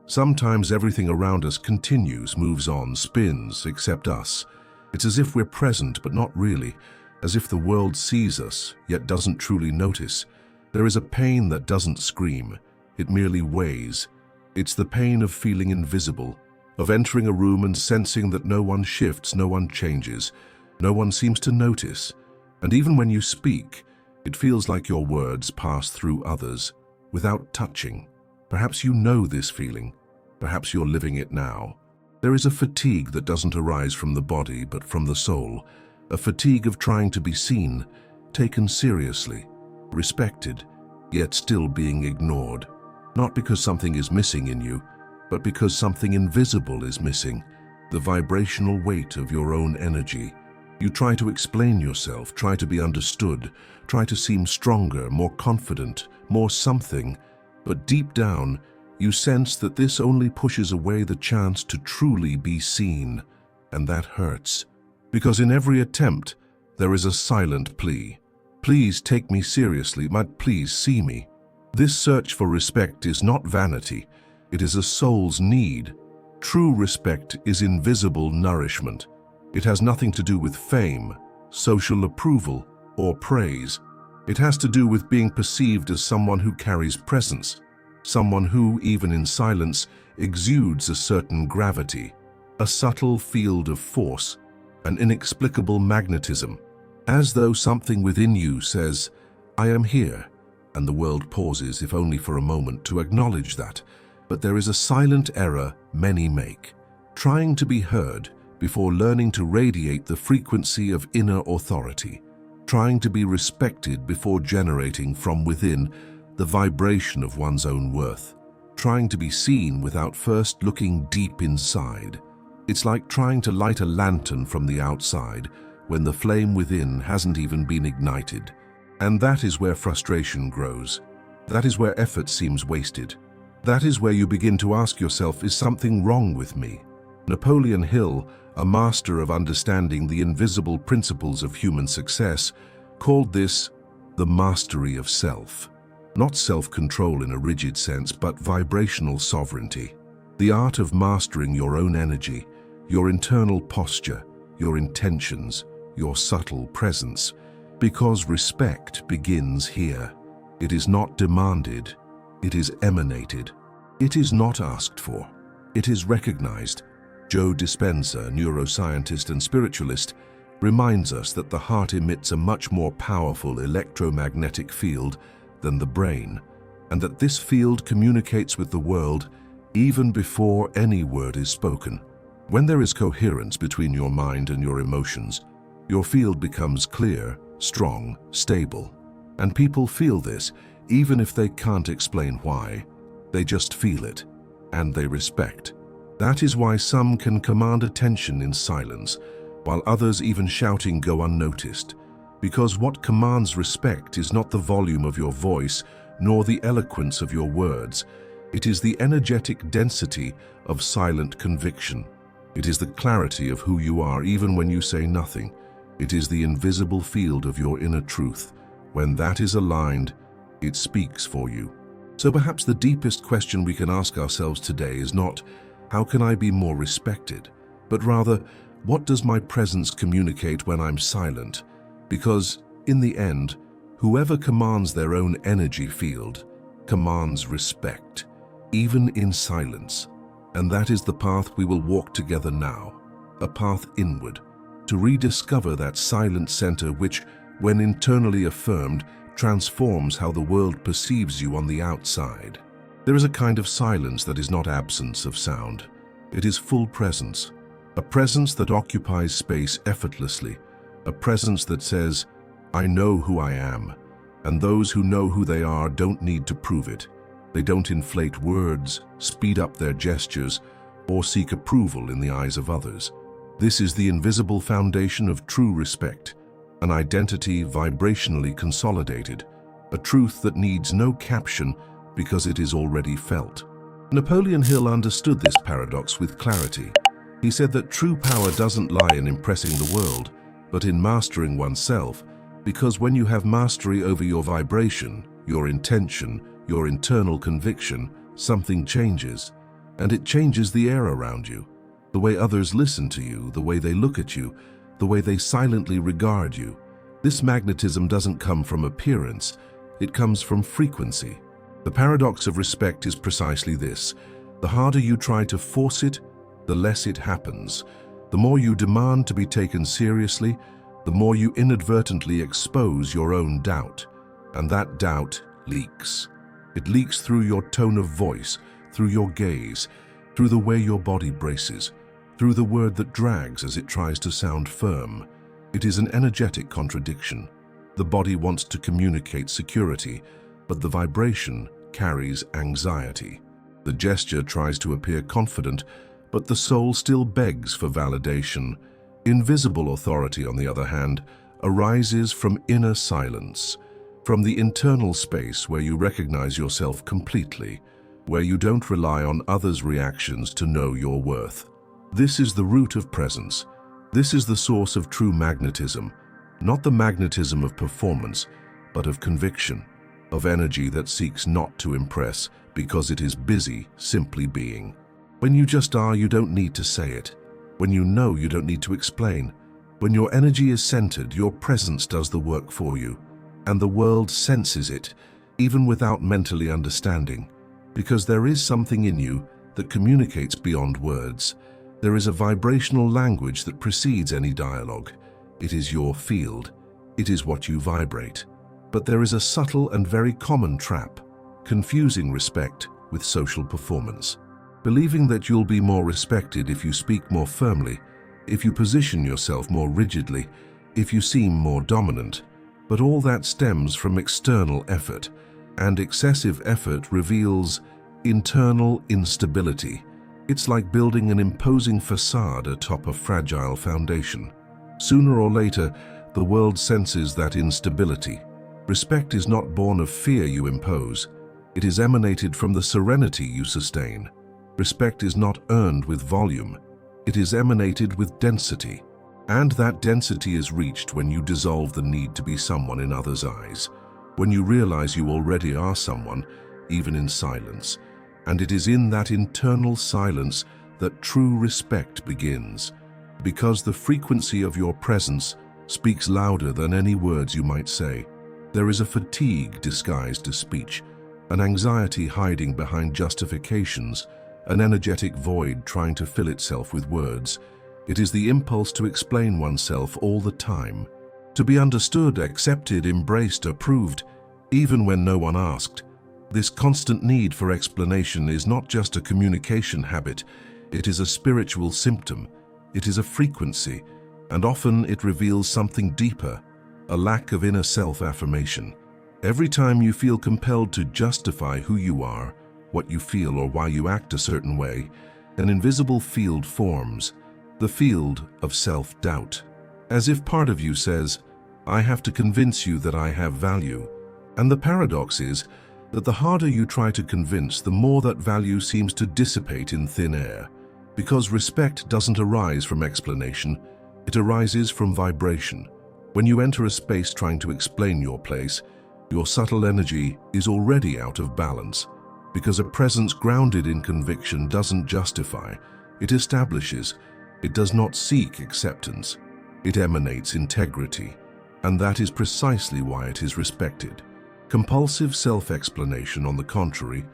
Sometimes everything around us continues, moves on, spins, except us. It's as if we're present, but not really, as if the world sees us, yet doesn't truly notice. There is a pain that doesn't scream. It merely weighs. It's the pain of feeling invisible, of entering a room and sensing that no one shifts, no one changes, no one seems to notice. And even when you speak, it feels like your words pass through others, without touching. Perhaps you know this feeling. Perhaps you're living it now. There is a fatigue that doesn't arise from the body, but from the soul. A fatigue of trying to be seen, taken seriously, respected, yet still being ignored. Not because something is missing in you, but because something invisible is missing. The vibrational weight of your own energy. You try to explain yourself, try to be understood, try to seem stronger, more confident, more something. But deep down, you sense that this only pushes away the chance to truly be seen. And that hurts. Because in every attempt, there is a silent plea. Please take me seriously, but please see me. This search for respect is not vanity. It is a soul's need. True respect is invisible nourishment. It has nothing to do with fame, social approval, or praise. It has to do with being perceived as someone who carries presence, someone who, even in silence, exudes a certain gravity, a subtle field of force, an inexplicable magnetism, as though something within you says, "I am here," and the world pauses, if only for a moment, to acknowledge that. But there is a silent error many make, trying to be heard before learning to radiate the frequency of inner authority, trying to be respected before generating from within the vibration of one's own worth, trying to be seen without first looking deep inside. It's like trying to light a lantern from the outside when the flame within hasn't even been ignited. And that is where frustration grows. That is where effort seems wasted. That is where you begin to ask yourself, is something wrong with me? Napoleon Hill, a master of understanding the invisible principles of human success, called this the mastery of self. Not self-control in a rigid sense, but vibrational sovereignty. The art of mastering your own energy, your internal posture, your intentions, your subtle presence. Because respect begins here. It is not demanded. It is emanated. It is not asked for. It is recognized. Joe Dispenza, neuroscientist and spiritualist, reminds us that the heart emits a much more powerful electromagnetic field than the brain, and that this field communicates with the world even before any word is spoken. When there is coherence between your mind and your emotions, your field becomes clear, strong, stable. And people feel this, even if they can't explain why. They just feel it, and they respect. That is why some can command attention in silence, while others, even shouting, go unnoticed. Because what commands respect is not the volume of your voice, nor the eloquence of your words. It is the energetic density of silent conviction. It is the clarity of who you are, even when you say nothing. It is the invisible field of your inner truth. When that is aligned, it speaks for you. So perhaps the deepest question we can ask ourselves today is not, how can I be more respected? But rather, what does my presence communicate when I'm silent? Because, in the end, whoever commands their own energy field commands respect, even in silence. And that is the path we will walk together now, a path inward, to rediscover that silent center which, when internally affirmed, transforms how the world perceives you on the outside. There is a kind of silence that is not absence of sound. It is full presence, a presence that occupies space effortlessly, a presence that says, I know who I am, and those who know who they are don't need to prove it. They don't inflate words, speed up their gestures, or seek approval in the eyes of others. This is the invisible foundation of true respect, an identity vibrationally consolidated, a truth that needs no caption because it is already felt. Napoleon Hill understood this paradox with clarity. He said that true power doesn't lie in impressing the world, but in mastering oneself, because when you have mastery over your vibration, your intention, your internal conviction, something changes. and it changes the air around you, the way others listen to you, the way they look at you, the way they silently regard you. This magnetism doesn't come from appearance, it comes from frequency. The paradox of respect is precisely this. The harder you try to force it, the less it happens. The more you demand to be taken seriously, the more you inadvertently expose your own doubt. And that doubt leaks. It leaks through your tone of voice, through your gaze, through the way your body braces, through the word that drags as it tries to sound firm. It is an energetic contradiction. The body wants to communicate security, but the vibration carries anxiety. The gesture tries to appear confident, but the soul still begs for validation. Invisible authority, on the other hand, arises from inner silence, from the internal space where you recognize yourself completely, where you don't rely on others' reactions to know your worth. This is the root of presence. This is the source of true magnetism, not the magnetism of performance, but of conviction, of energy that seeks not to impress because it is busy simply being. When you just are, you don't need to say it. When you know, you don't need to explain. When your energy is centered, your presence does the work for you. And the world senses it, even without mentally understanding. Because there is something in you that communicates beyond words. There is a vibrational language that precedes any dialogue. It is your field. It is what you vibrate. But there is a subtle and very common trap, confusing respect with social performance. Believing that you'll be more respected if you speak more firmly, if you position yourself more rigidly, if you seem more dominant. But all that stems from external effort, and excessive effort reveals internal instability. It's like building an imposing facade atop a fragile foundation. Sooner or later, the world senses that instability. Respect is not born of fear you impose. It is emanated from the serenity you sustain. Respect is not earned with volume. It is emanated with density. And that density is reached when you dissolve the need to be someone in others' eyes, when you realize you already are someone, even in silence. And it is in that internal silence that true respect begins, because the frequency of your presence speaks louder than any words you might say. There is a fatigue disguised as speech, an anxiety hiding behind justifications, an energetic void trying to fill itself with words. It is the impulse to explain oneself all the time, to be understood, accepted, embraced, approved, even when no one asked. This constant need for explanation is not just a communication habit, it is a spiritual symptom. It is a frequency, and often it reveals something deeper, a lack of inner self-affirmation. Every time you feel compelled to justify who you are, what you feel, or why you act a certain way, an invisible field forms, the field of self-doubt. As if part of you says, I have to convince you that I have value. And the paradox is that the harder you try to convince, the more that value seems to dissipate in thin air. Because respect doesn't arise from explanation, it arises from vibration. When you enter a space trying to explain your place, your subtle energy is already out of balance. Because a presence grounded in conviction doesn't justify, it establishes. It does not seek acceptance. It emanates integrity. And that is precisely why it is respected. Compulsive self-explanation, on the contrary,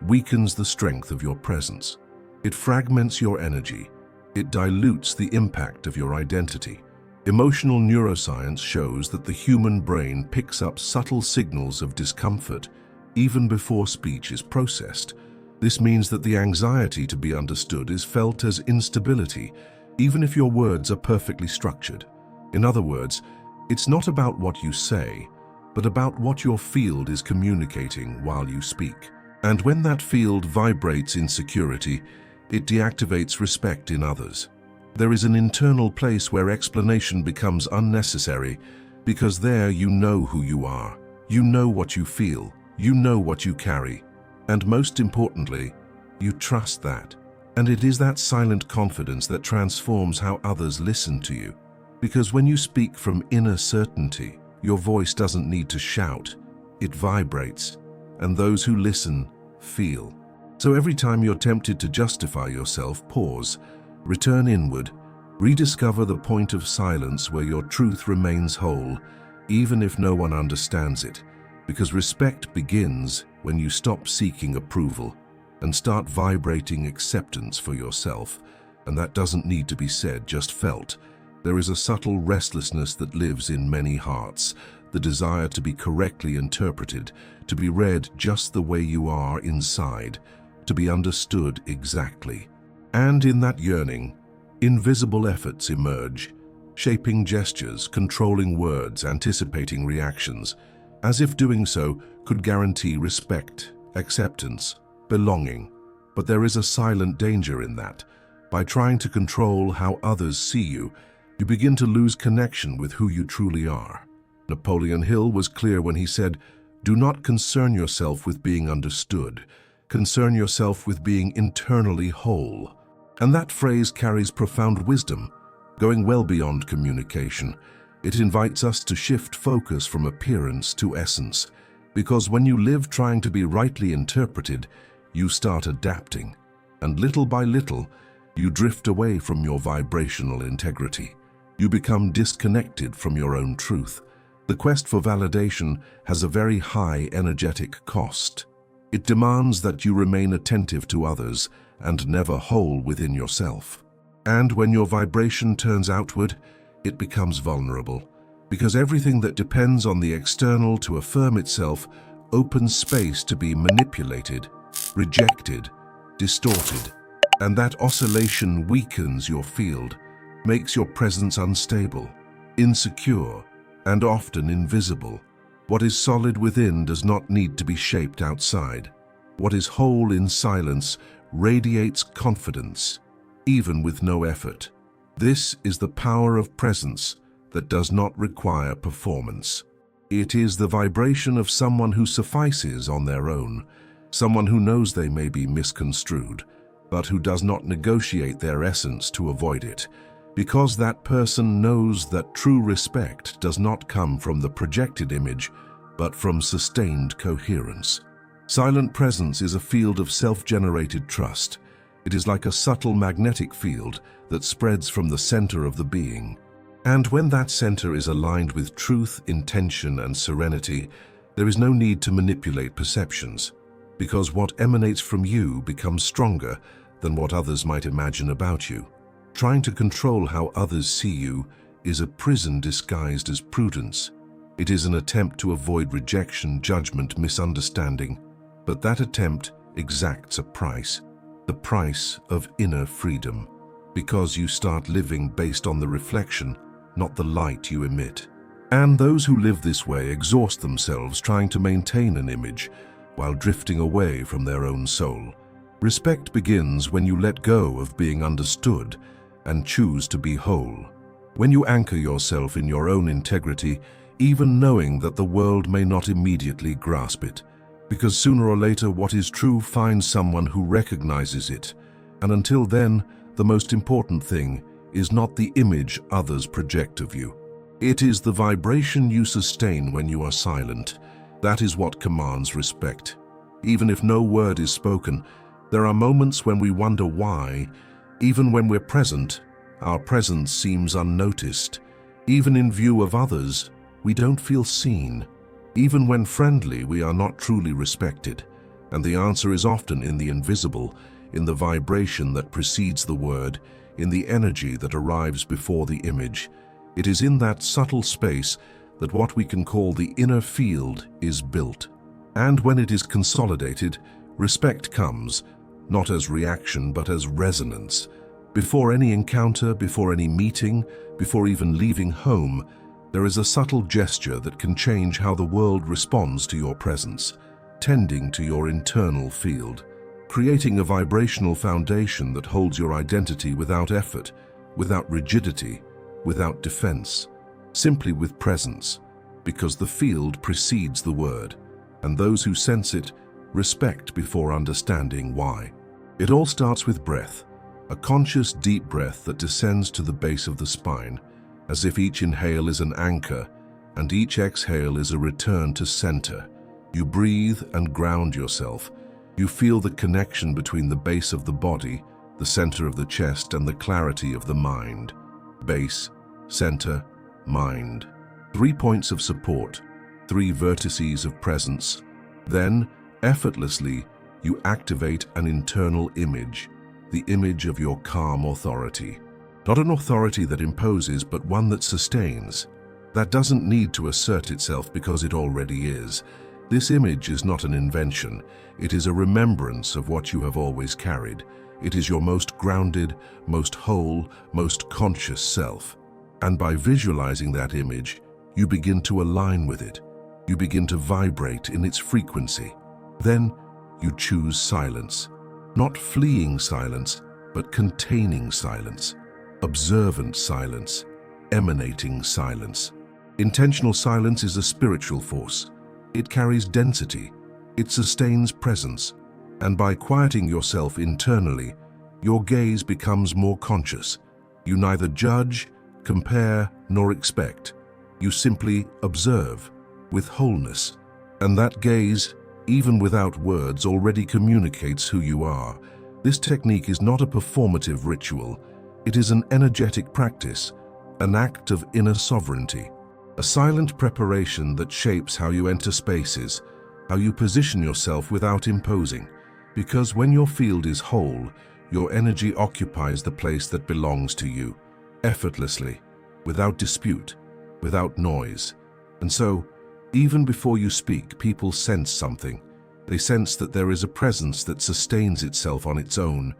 weakens the strength of your presence. It fragments your energy. It dilutes the impact of your identity. Emotional neuroscience shows that the human brain picks up subtle signals of discomfort even before speech is processed. This means that the anxiety to be understood is felt as instability, even if your words are perfectly structured. In other words, it's not about what you say, but about what your field is communicating while you speak. And when that field vibrates insecurity, it deactivates respect in others. There is an internal place where explanation becomes unnecessary, because there you know who you are, you know what you feel, you know what you carry, and most importantly, you trust that. And it is that silent confidence that transforms how others listen to you. Because when you speak from inner certainty, your voice doesn't need to shout, it vibrates, and those who listen feel. So every time you're tempted to justify yourself, pause, return inward, rediscover the point of silence where your truth remains whole, even if no one understands it. Because respect begins when you stop seeking approval and start vibrating acceptance for yourself. And that doesn't need to be said, just felt. There is a subtle restlessness that lives in many hearts, the desire to be correctly interpreted, to be read just the way you are inside, to be understood exactly. And in that yearning, invisible efforts emerge, shaping gestures, controlling words, anticipating reactions, as if doing so could guarantee respect, acceptance, belonging. But there is a silent danger in that. By trying to control how others see you, you begin to lose connection with who you truly are. Napoleon Hill was clear when he said, "Do not concern yourself with being understood. Concern yourself with being internally whole." And that phrase carries profound wisdom, going well beyond communication. It invites us to shift focus from appearance to essence, because when you live trying to be rightly interpreted, you start adapting, and little by little, you drift away from your vibrational integrity. You become disconnected from your own truth. The quest for validation has a very high energetic cost. It demands that you remain attentive to others and never whole within yourself. And when your vibration turns outward, it becomes vulnerable, because everything that depends on the external to affirm itself opens space to be manipulated, rejected, distorted. And that oscillation weakens your field, makes your presence unstable, insecure, and often invisible. What is solid within does not need to be shaped outside. What is whole in silence radiates confidence, even with no effort. This is the power of presence that does not require performance. It is the vibration of someone who suffices on their own, someone who knows they may be misconstrued, but who does not negotiate their essence to avoid it, because that person knows that true respect does not come from the projected image, but from sustained coherence. Silent presence is a field of self-generated trust. It is like a subtle magnetic field that spreads from the center of the being. And when that center is aligned with truth, intention, and serenity, there is no need to manipulate perceptions, because what emanates from you becomes stronger than what others might imagine about you. Trying to control how others see you is a prison disguised as prudence. It is an attempt to avoid rejection, judgment, misunderstanding. But that attempt exacts a price, the price of inner freedom, because you start living based on the reflection, not the light you emit. And those who live this way exhaust themselves trying to maintain an image while drifting away from their own soul. Respect begins when you let go of being understood and choose to be whole. When you anchor yourself in your own integrity, even knowing that the world may not immediately grasp it, because sooner or later what is true finds someone who recognizes it. And until then, the most important thing is not the image others project of you. It is the vibration you sustain when you are silent. That is what commands respect. Even if no word is spoken, there are moments when we wonder why. Even when we're present, our presence seems unnoticed. Even in view of others, we don't feel seen. Even when friendly, we are not truly respected. And the answer is often in the invisible, in the vibration that precedes the word, in the energy that arrives before the image. It is in that subtle space that what we can call the inner field is built. And when it is consolidated, respect comes, not as reaction but as resonance. Before any encounter, before any meeting, before even leaving home, there is a subtle gesture that can change how the world responds to your presence, tending to your internal field, creating a vibrational foundation that holds your identity without effort, without rigidity, without defense, simply with presence, because the field precedes the word, and those who sense it respect before understanding why. It all starts with breath, a conscious deep breath that descends to the base of the spine, as if each inhale is an anchor and each exhale is a return to center. You breathe and ground yourself, You feel the connection between the base of the body, the center of the chest, and the clarity of the mind. Base, center, mind. 3 points of support, 3 vertices of presence. Then, effortlessly, you activate an internal image, the image of your calm authority. Not an authority that imposes, but one that sustains. That doesn't need to assert itself because it already is. This image is not an invention. It is a remembrance of what you have always carried. It is your most grounded, most whole, most conscious self. And by visualizing that image, you begin to align with it. You begin to vibrate in its frequency. Then you choose silence. Not fleeing silence, but containing silence. Observant silence. Emanating silence. Intentional silence is a spiritual force. It carries density. It sustains presence. And by quieting yourself internally, your gaze becomes more conscious. You neither judge, compare, nor expect. You simply observe with wholeness. And that gaze, even without words, already communicates who you are. This technique is not a performative ritual. It is an energetic practice, an act of inner sovereignty. A silent preparation that shapes how you enter spaces, how you position yourself without imposing. Because when your field is whole, your energy occupies the place that belongs to you, effortlessly, without dispute, without noise. And so, even before you speak, people sense something. They sense that there is a presence that sustains itself on its own,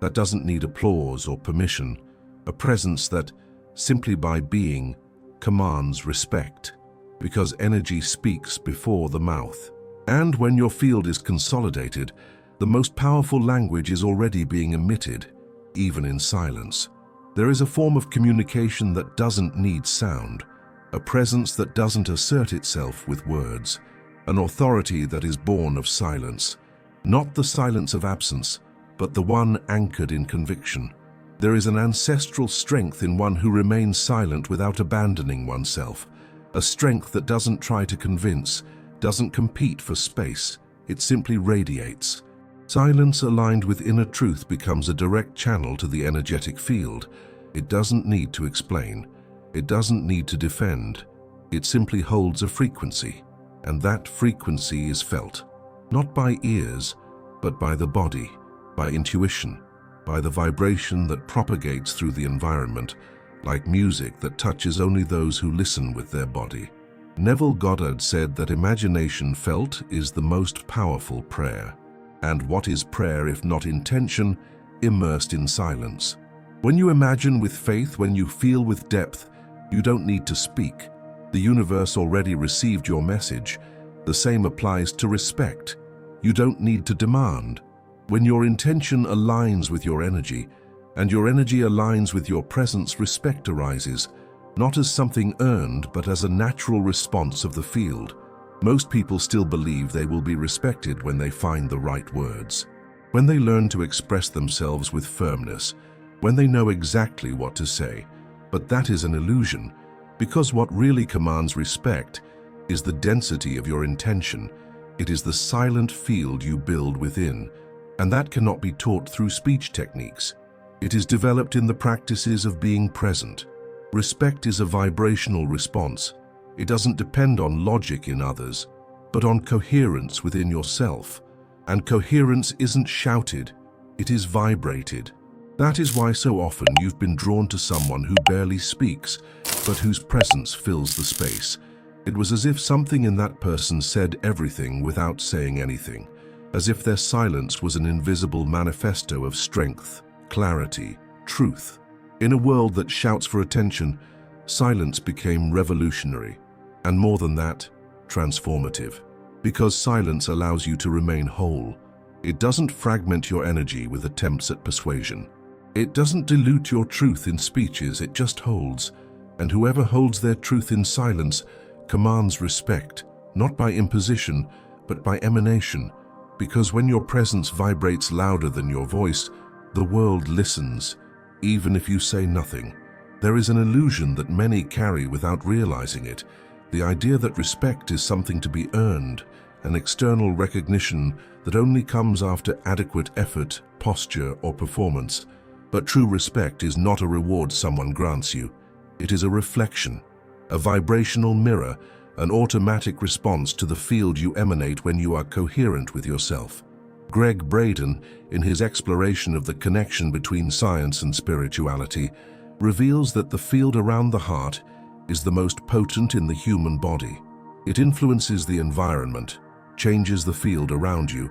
that doesn't need applause or permission, a presence that, simply by being, commands respect, because energy speaks before the mouth. And when your field is consolidated, the most powerful language is already being emitted, even in silence. There is a form of communication that doesn't need sound, a presence that doesn't assert itself with words, an authority that is born of silence, not the silence of absence, but the one anchored in conviction. There is an ancestral strength in one who remains silent without abandoning oneself, a strength that doesn't try to convince, doesn't compete for space, it simply radiates. Silence aligned with inner truth becomes a direct channel to the energetic field. It doesn't need to explain, it doesn't need to defend, it simply holds a frequency, and that frequency is felt, not by ears, but by the body, by intuition, by the vibration that propagates through the environment, like music that touches only those who listen with their body. Neville Goddard said that imagination felt is the most powerful prayer. And what is prayer if not intention, immersed in silence? When you imagine with faith, when you feel with depth, you don't need to speak. The universe already received your message. The same applies to respect. You don't need to demand. When your intention aligns with your energy, and your energy aligns with your presence, respect arises, not as something earned, but as a natural response of the field. Most people still believe they will be respected when they find the right words, when they learn to express themselves with firmness, when they know exactly what to say. But that is an illusion, because what really commands respect is the density of your intention. It is the silent field you build within. And that cannot be taught through speech techniques. It is developed in the practices of being present. Respect is a vibrational response. It doesn't depend on logic in others, but on coherence within yourself. And coherence isn't shouted, it is vibrated. That is why so often you've been drawn to someone who barely speaks, but whose presence fills the space. It was as if something in that person said everything without saying anything. As if their silence was an invisible manifesto of strength, clarity, truth. In a world that shouts for attention, silence became revolutionary, and more than that, transformative. Because silence allows you to remain whole. It doesn't fragment your energy with attempts at persuasion. It doesn't dilute your truth in speeches, it just holds. And whoever holds their truth in silence commands respect, not by imposition, but by emanation. Because when your presence vibrates louder than your voice, the world listens, even if you say nothing. There is an illusion that many carry without realizing it, the idea that respect is something to be earned, an external recognition that only comes after adequate effort, posture, or performance. But true respect is not a reward someone grants you. It is a reflection, a vibrational mirror, an automatic response to the field you emanate when you are coherent with yourself. Greg Braden, in his exploration of the connection between science and spirituality, reveals that the field around the heart is the most potent in the human body. It influences the environment, changes the field around you,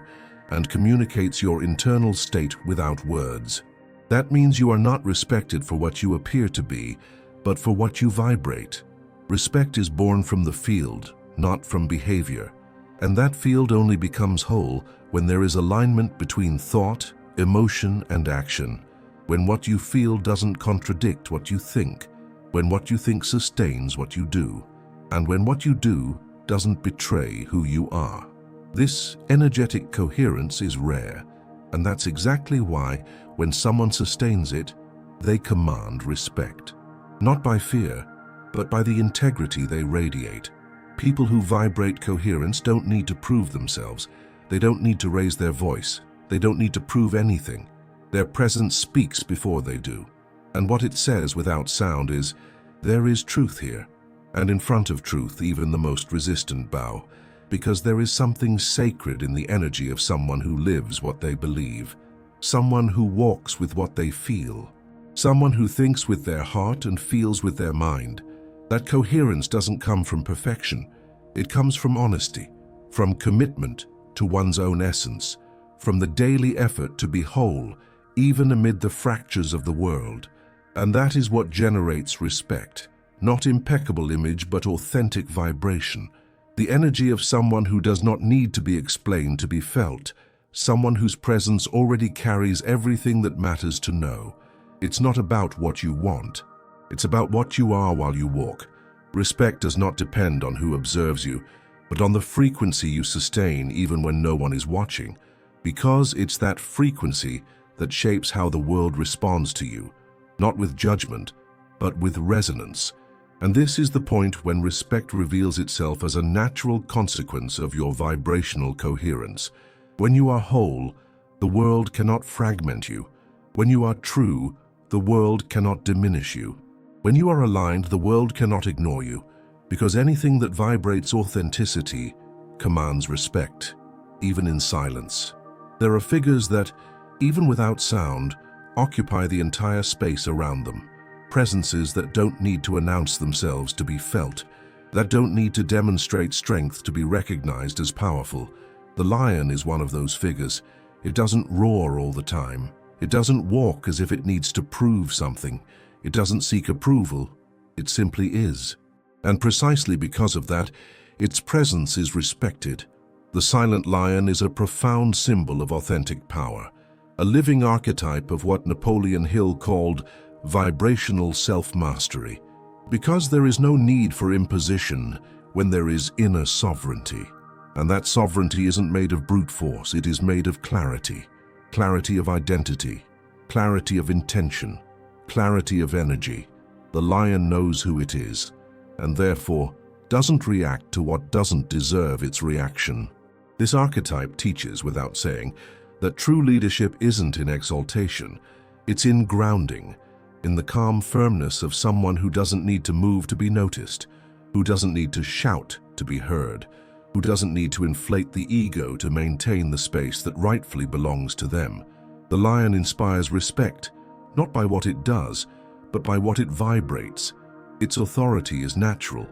and communicates your internal state without words. That means you are not respected for what you appear to be, but for what you vibrate. Respect is born from the field, not from behavior, and that field only becomes whole when there is alignment between thought, emotion, and action, when what you feel doesn't contradict what you think, when what you think sustains what you do, and when what you do doesn't betray who you are. This energetic coherence is rare, and that's exactly why, when someone sustains it, they command respect. Not by fear, but by the integrity they radiate. People who vibrate coherence don't need to prove themselves. They don't need to raise their voice. They don't need to prove anything. Their presence speaks before they do. And what it says without sound is, there is truth here. And in front of truth, even the most resistant bow, because there is something sacred in the energy of someone who lives what they believe, someone who walks with what they feel, someone who thinks with their heart and feels with their mind. That coherence doesn't come from perfection. It comes from honesty, from commitment to one's own essence, from the daily effort to be whole, even amid the fractures of the world. And that is what generates respect. Not impeccable image, but authentic vibration. The energy of someone who does not need to be explained to be felt, someone whose presence already carries everything that matters to know. It's not about what you want. It's about what you are while you walk. Respect does not depend on who observes you, but on the frequency you sustain even when no one is watching, because it's that frequency that shapes how the world responds to you, not with judgment, but with resonance. And this is the point when respect reveals itself as a natural consequence of your vibrational coherence. When you are whole, the world cannot fragment you. When you are true, the world cannot diminish you. When you are aligned, the world cannot ignore you, because anything that vibrates authenticity commands respect, even in silence. There are figures that, even without sound, occupy the entire space around them. Presences that don't need to announce themselves to be felt, that don't need to demonstrate strength to be recognized as powerful. The lion is one of those figures. It doesn't roar all the time. It doesn't walk as if it needs to prove something. It doesn't seek approval. It simply is. And precisely because of that, its presence is respected. The silent lion is a profound symbol of authentic power, a living archetype of what Napoleon Hill called vibrational self-mastery, because there is no need for imposition when there is inner sovereignty. And that sovereignty isn't made of brute force, it is made of clarity. Clarity of identity, clarity of intention, clarity of energy. The lion knows who it is, and therefore doesn't react to what doesn't deserve its reaction. This archetype teaches, without saying, that true leadership isn't in exaltation, it's in grounding, in the calm firmness of someone who doesn't need to move to be noticed, who doesn't need to shout to be heard, who doesn't need to inflate the ego to maintain the space that rightfully belongs to them. The lion inspires respect, not by what it does, but by what it vibrates. Its authority is natural,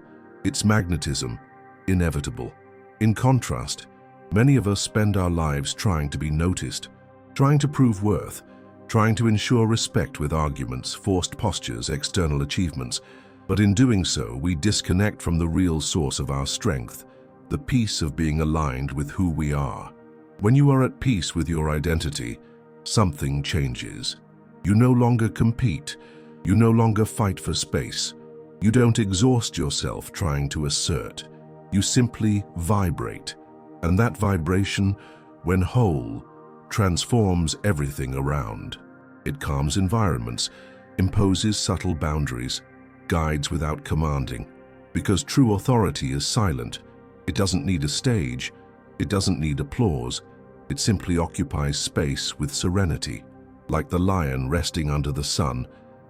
its magnetism inevitable. In contrast, many of us spend our lives trying to be noticed, trying to prove worth, trying to ensure respect with arguments, forced postures, external achievements. But in doing so, we disconnect from the real source of our strength, the peace of being aligned with who we are. When you are at peace with your identity, something changes. You no longer compete. You no longer fight for space. You don't exhaust yourself trying to assert. You simply vibrate. And that vibration, when whole, transforms everything around. It calms environments, imposes subtle boundaries, guides without commanding. Because true authority is silent. It doesn't need a stage, It doesn't need applause. It simply occupies space with serenity, like the lion resting under the sun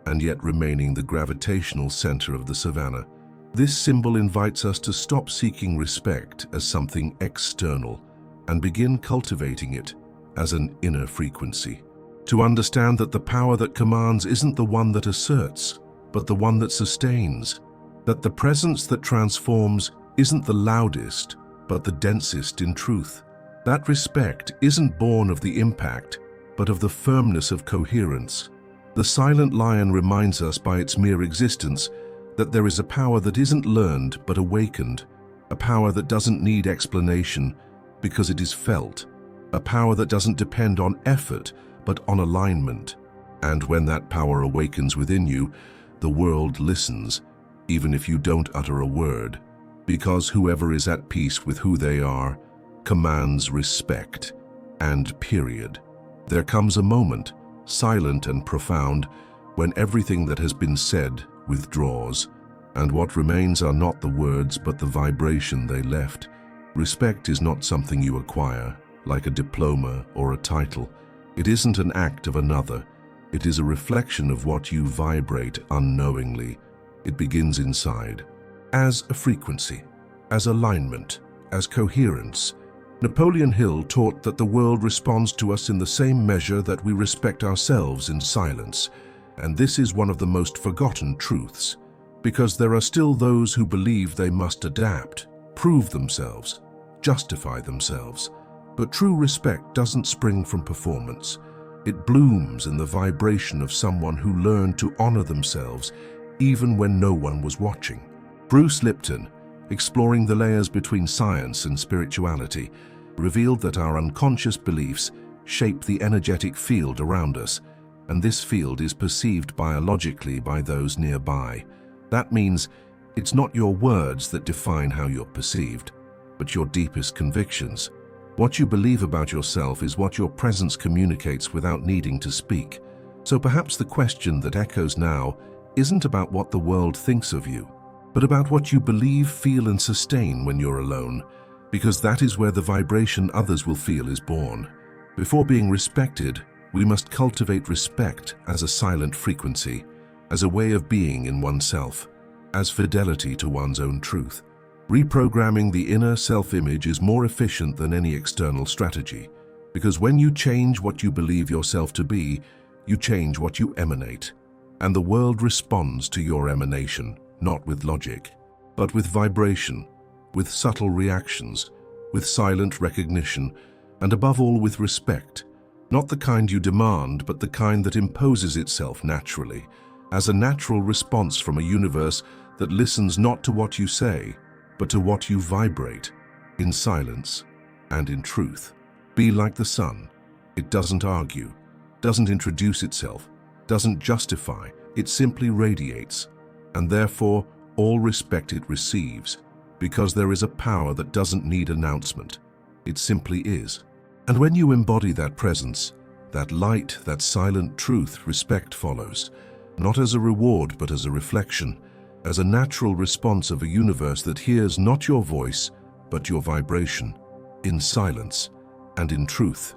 and yet remaining the gravitational center of the savannah. This symbol invites us to stop seeking respect as something external and begin cultivating it as an inner frequency. To understand that the power that commands isn't the one that asserts, but the one that sustains. That the presence that transforms isn't the loudest, but the densest in truth. That respect isn't born of the impact, but of the firmness of coherence. The silent lion reminds us by its mere existence that there is a power that isn't learned but awakened, a power that doesn't need explanation because it is felt, a power that doesn't depend on effort but on alignment. And when that power awakens within you, the world listens, even if you don't utter a word, because whoever is at peace with who they are commands respect, and period. There comes a moment, silent and profound, when everything that has been said withdraws, and what remains are not the words but the vibration they left. Respect is not something you acquire, like a diploma or a title. It isn't an act of another. It is a reflection of what you vibrate unknowingly. It begins inside, as a frequency, as alignment, as coherence. Napoleon Hill taught that the world responds to us in the same measure that we respect ourselves in silence. And this is one of the most forgotten truths, because there are still those who believe they must adapt, prove themselves, justify themselves. But true respect doesn't spring from performance. It blooms in the vibration of someone who learned to honor themselves even when no one was watching. Bruce Lipton, exploring the layers between science and spirituality, revealed that our unconscious beliefs shape the energetic field around us, and this field is perceived biologically by those nearby. That means it's not your words that define how you're perceived, but your deepest convictions. What you believe about yourself is what your presence communicates without needing to speak. So perhaps the question that echoes now isn't about what the world thinks of you, but about what you believe, feel, and sustain when you're alone, because that is where the vibration others will feel is born. Before being respected, we must cultivate respect as a silent frequency, as a way of being in oneself, as fidelity to one's own truth. Reprogramming the inner self-image is more efficient than any external strategy, because when you change what you believe yourself to be, you change what you emanate, and the world responds to your emanation, not with logic, but with vibration, with subtle reactions, with silent recognition, and above all with respect. Not the kind you demand, but the kind that imposes itself naturally, as a natural response from a universe that listens not to what you say, but to what you vibrate, in silence and in truth. Be like the sun. It doesn't argue, doesn't introduce itself, doesn't justify, it simply radiates, and therefore all respect it receives, because there is a power that doesn't need announcement. It simply is. And when you embody that presence, that light, that silent truth, respect follows, not as a reward but as a reflection, as a natural response of a universe that hears not your voice, but your vibration, in silence and in truth.